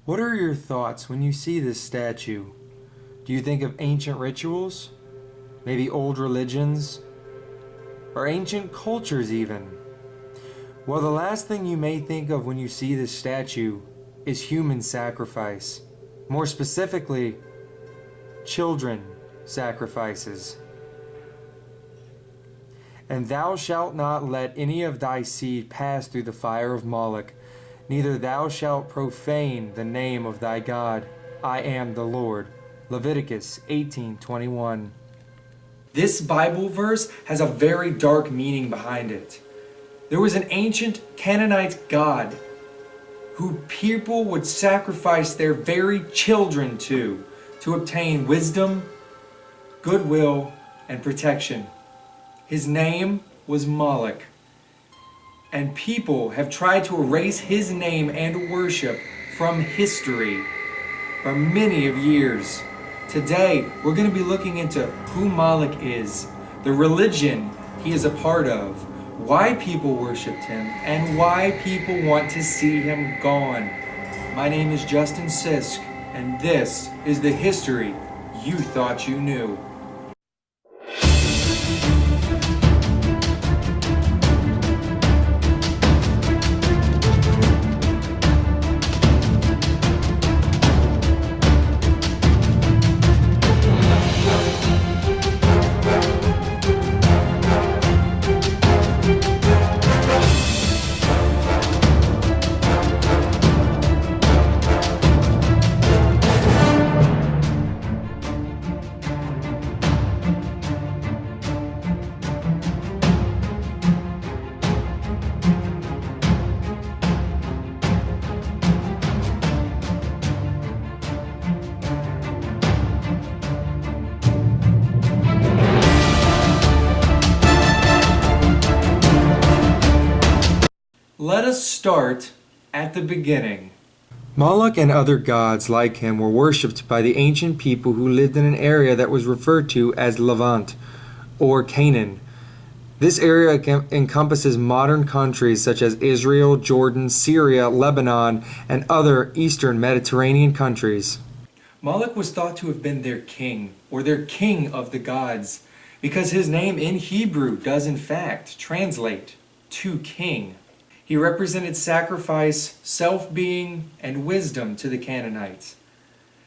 What are your thoughts when you see this statue? Do you think of ancient rituals? Maybe old religions? Or ancient cultures even? Well, the last thing you may think of when you see this statue is human sacrifice. More specifically, children sacrifices. And thou shalt not let any of thy seed pass through the fire of Moloch, neither thou shalt profane the name of thy God. I am the Lord. Leviticus 18:21. This Bible verse has a very dark meaning behind it. There was an ancient Canaanite god who people would sacrifice their very children to obtain wisdom, goodwill, and protection. His name was Moloch, and people have tried to erase his name and worship from history for many of years. Today, we're going to be looking into who Moloch is, the religion he is a part of, why people worshipped him, and why people want to see him gone. My name is Justin Sisk, and this is the history you thought you knew. Let us start at the beginning. Moloch and other gods like him were worshipped by the ancient people who lived in an area that was referred to as Levant, or Canaan. This area encompasses modern countries such as Israel, Jordan, Syria, Lebanon, and other eastern Mediterranean countries. Moloch was thought to have been their king, or their king of the gods, because his name in Hebrew does in fact translate to king. He represented sacrifice, self-being, and wisdom to the Canaanites.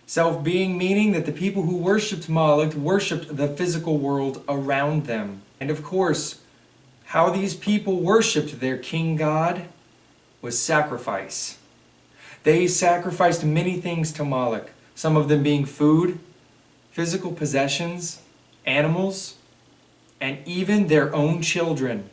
Self-being meaning that the people who worshipped Moloch worshipped the physical world around them. And of course, how these people worshipped their king god was sacrifice. They sacrificed many things to Moloch, some of them being food, physical possessions, animals, and even their own children.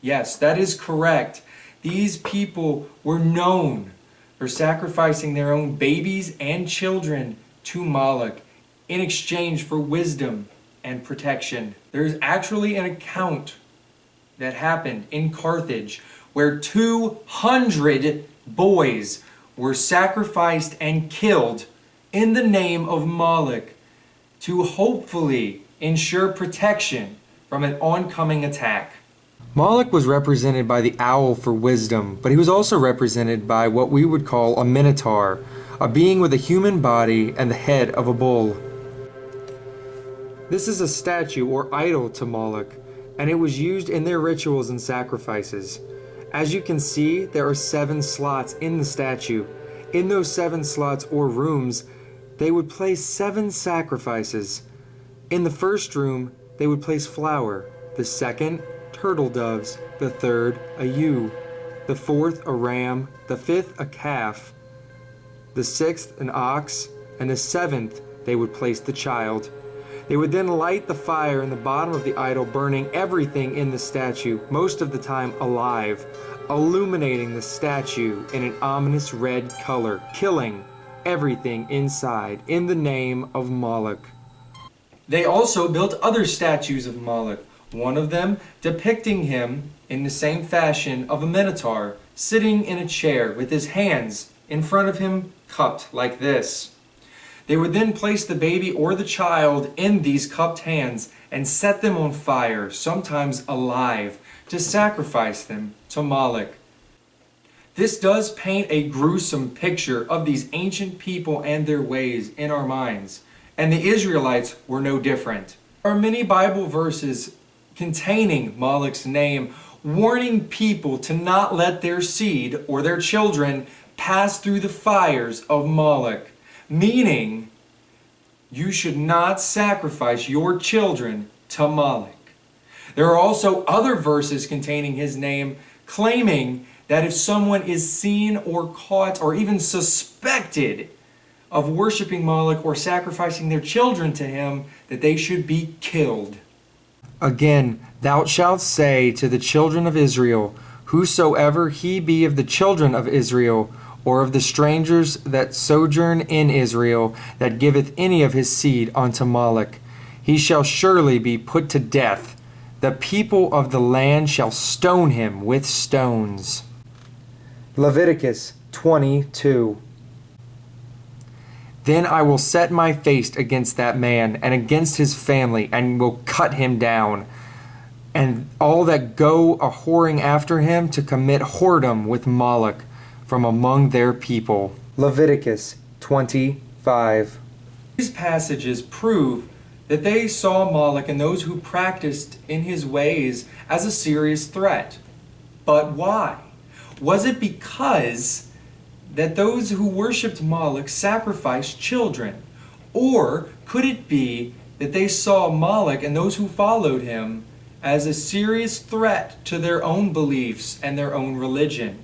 Yes, that is correct. These people were known for sacrificing their own babies and children to Moloch in exchange for wisdom and protection. There's actually an account that happened in Carthage where 200 boys were sacrificed and killed in the name of Moloch to hopefully ensure protection from an oncoming attack. Moloch was represented by the owl for wisdom, but he was also represented by what we would call a Minotaur, a being with a human body and the head of a bull. This is a statue or idol to Moloch, and it was used in their rituals and sacrifices. As you can see, there are 7 slots in the statue. In those 7 slots or rooms, they would place 7 sacrifices. In the first room, they would place flour. The second, turtle doves, the third a ewe, the fourth a ram, the fifth a calf, the sixth an ox, and the seventh they would place the child. They would then light the fire in the bottom of the idol, burning everything in the statue, most of the time alive, illuminating the statue in an ominous red color, killing everything inside in the name of Moloch. They also built other statues of Moloch, one of them depicting him in the same fashion of a Minotaur, sitting in a chair with his hands in front of him cupped like this. They would then place the baby or the child in these cupped hands and set them on fire, sometimes alive, to sacrifice them to Moloch. This does paint a gruesome picture of these ancient people and their ways in our minds, and the Israelites were no different. There are many Bible verses containing Moloch's name, warning people to not let their seed or their children pass through the fires of Moloch, meaning you should not sacrifice your children to Moloch. There are also other verses containing his name claiming that if someone is seen or caught or even suspected of worshiping Moloch or sacrificing their children to him, that they should be killed. Again, thou shalt say to the children of Israel, whosoever he be of the children of Israel, or of the strangers that sojourn in Israel, that giveth any of his seed unto Moloch, he shall surely be put to death. The people of the land shall stone him with stones. Leviticus 22. Then I will set my face against that man and against his family, and will cut him down, and all that go a whoring after him to commit whoredom with Moloch from among their people. Leviticus 25. These passages prove that they saw Moloch and those who practiced in his ways as a serious threat. But why? Was it because that those who worshipped Moloch sacrificed children? Or could it be that they saw Moloch and those who followed him as a serious threat to their own beliefs and their own religion?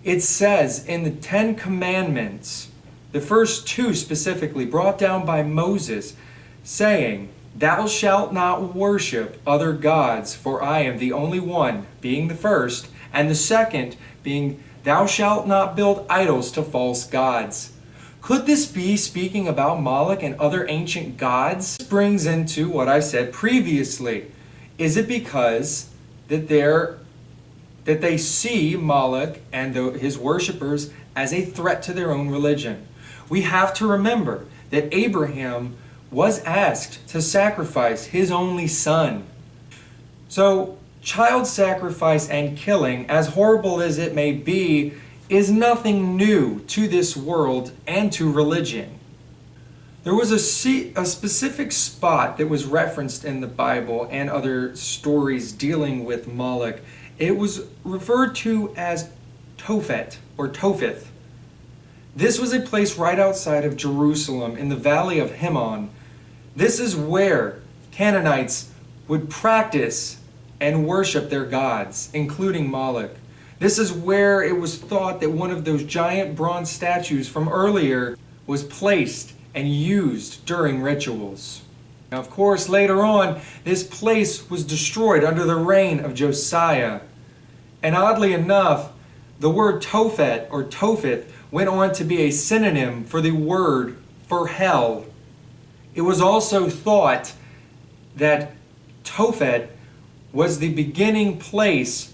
It says in the 10 Commandments, the first 2 specifically brought down by Moses, saying, "Thou shalt not worship other gods, for I am the only one," being the first, and the second being, "Thou shalt not build idols to false gods." Could this be speaking about Moloch and other ancient gods? This brings into what I said previously. Is it because that they see Moloch and his worshippers as a threat to their own religion? We have to remember that Abraham was asked to sacrifice his only son. So, child sacrifice and killing, as horrible as it may be, is nothing new to this world and to religion. There was a specific spot that was referenced in the Bible and other stories dealing with Moloch. It was referred to as Tophet or Topheth. This was a place right outside of Jerusalem in the valley of Hinnom. This is where Canaanites would practice and worship their gods, including Moloch. This is where it was thought that one of those giant bronze statues from earlier was placed and used during rituals. Now, of course, later on, this place was destroyed under the reign of Josiah. And oddly enough, the word Tophet or Topheth went on to be a synonym for the word for hell. It was also thought that Tophet was the beginning place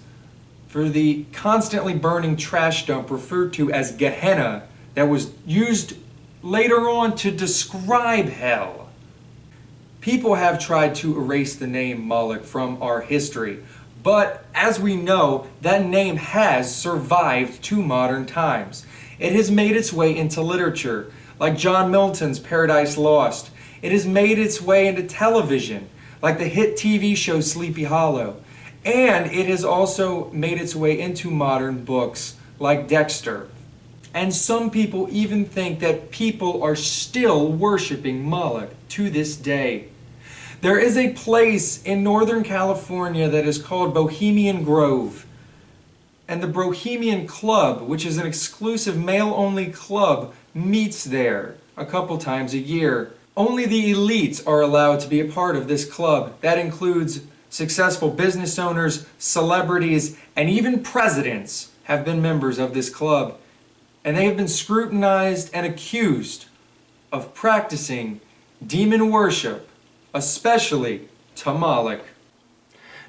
for the constantly burning trash dump referred to as Gehenna that was used later on to describe hell. People have tried to erase the name Moloch from our history, but as we know, that name has survived to modern times. It has made its way into literature, like John Milton's Paradise Lost. It has made its way into television, like the hit TV show Sleepy Hollow. And it has also made its way into modern books like Dexter. And some people even think that people are still worshiping Moloch to this day. There is a place in Northern California that is called Bohemian Grove. And the Bohemian Club, which is an exclusive male-only club, meets there a couple times a year. Only the elites are allowed to be a part of this club. That includes successful business owners, celebrities, and even presidents have been members of this club. And they have been scrutinized and accused of practicing demon worship, especially to Moloch.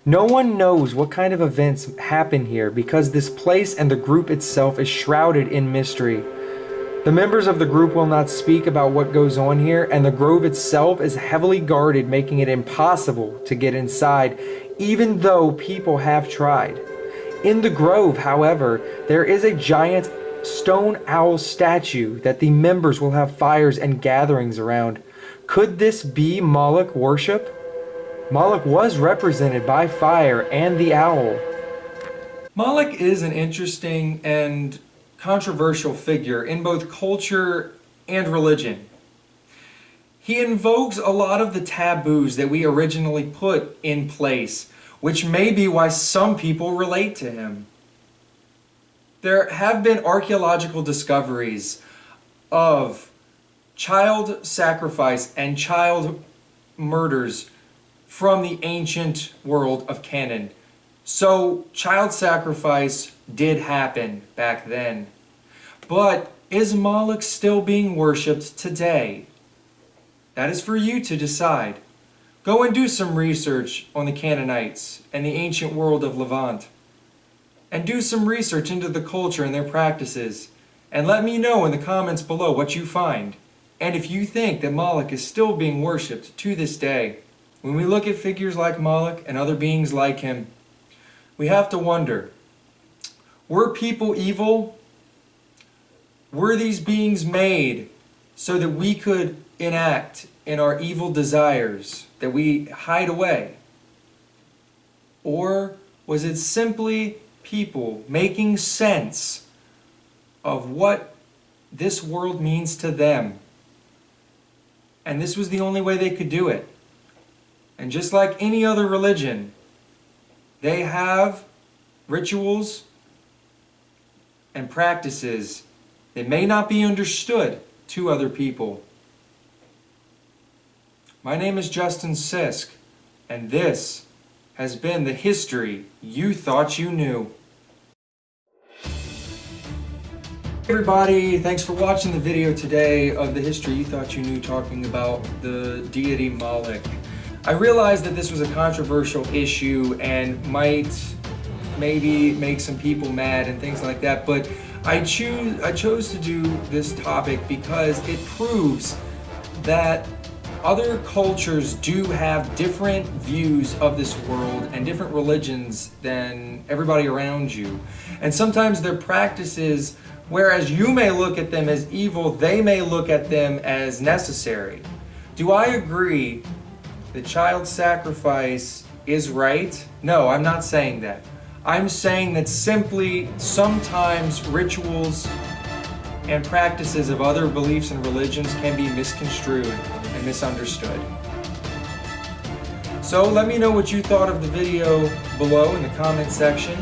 No one knows what kind of events happen here because this place and the group itself is shrouded in mystery. The members of the group will not speak about what goes on here, and the grove itself is heavily guarded, making it impossible to get inside, even though people have tried. In the grove, however, there is a giant stone owl statue that the members will have fires and gatherings around. Could this be Moloch worship? Moloch was represented by fire and the owl. Moloch is an interesting and controversial figure in both culture and religion. He invokes a lot of the taboos that we originally put in place, which may be why some people relate to him. There have been archaeological discoveries of child sacrifice and child murders from the ancient world of Canaan. So child sacrifice did happen back then. But is Moloch still being worshipped today? That is for you to decide. Go and do some research on the Canaanites and the ancient world of Levant. And do some research into the culture and their practices. And let me know in the comments below what you find. And if you think that Moloch is still being worshipped to this day. When we look at figures like Moloch and other beings like him, we have to wonder, were people evil? Were these beings made so that we could enact in our evil desires that we hide away? Or was it simply people making sense of what this world means to them? And this was the only way they could do it. And just like any other religion, they have rituals and practices that may not be understood to other people. My name is Justin Sisk, and this has been the history you thought you knew. Hey everybody, thanks for watching the video today of the history you thought you knew, talking about the deity Moloch. I realized that this was a controversial issue and might maybe make some people mad and things like that, but I chose to do this topic because it proves that other cultures do have different views of this world and different religions than everybody around you. And sometimes their practices, whereas you may look at them as evil, they may look at them as necessary. Do I agree that child sacrifice is right? No, I'm not saying that. I'm saying that simply sometimes rituals and practices of other beliefs and religions can be misconstrued and misunderstood. So let me know what you thought of the video below in the comment section.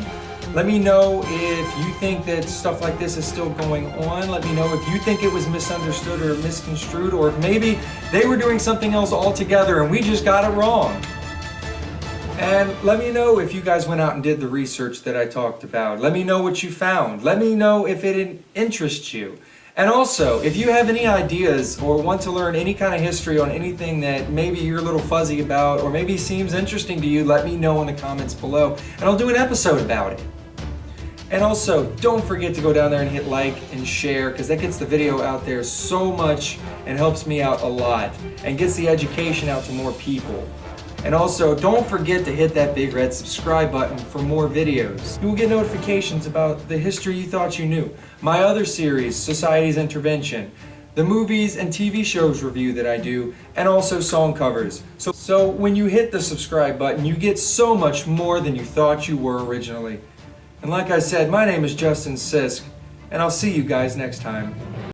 Let me know if you think that stuff like this is still going on. Let me know if you think it was misunderstood or misconstrued, or if maybe they were doing something else altogether and we just got it wrong. And let me know if you guys went out and did the research that I talked about. Let me know what you found. Let me know if it interests you. And also, if you have any ideas or want to learn any kind of history on anything that maybe you're a little fuzzy about or maybe seems interesting to you, let me know in the comments below and I'll do an episode about it. And also, don't forget to go down there and hit like and share, because that gets the video out there so much and helps me out a lot and gets the education out to more people. And also, don't forget to hit that big red subscribe button for more videos. You will get notifications about the history you thought you knew, my other series, Society's Intervention, the movies and TV shows review that I do, and also song covers. So when you hit the subscribe button, you get so much more than you thought you were originally. And like I said, my name is Justin Sisk, and I'll see you guys next time.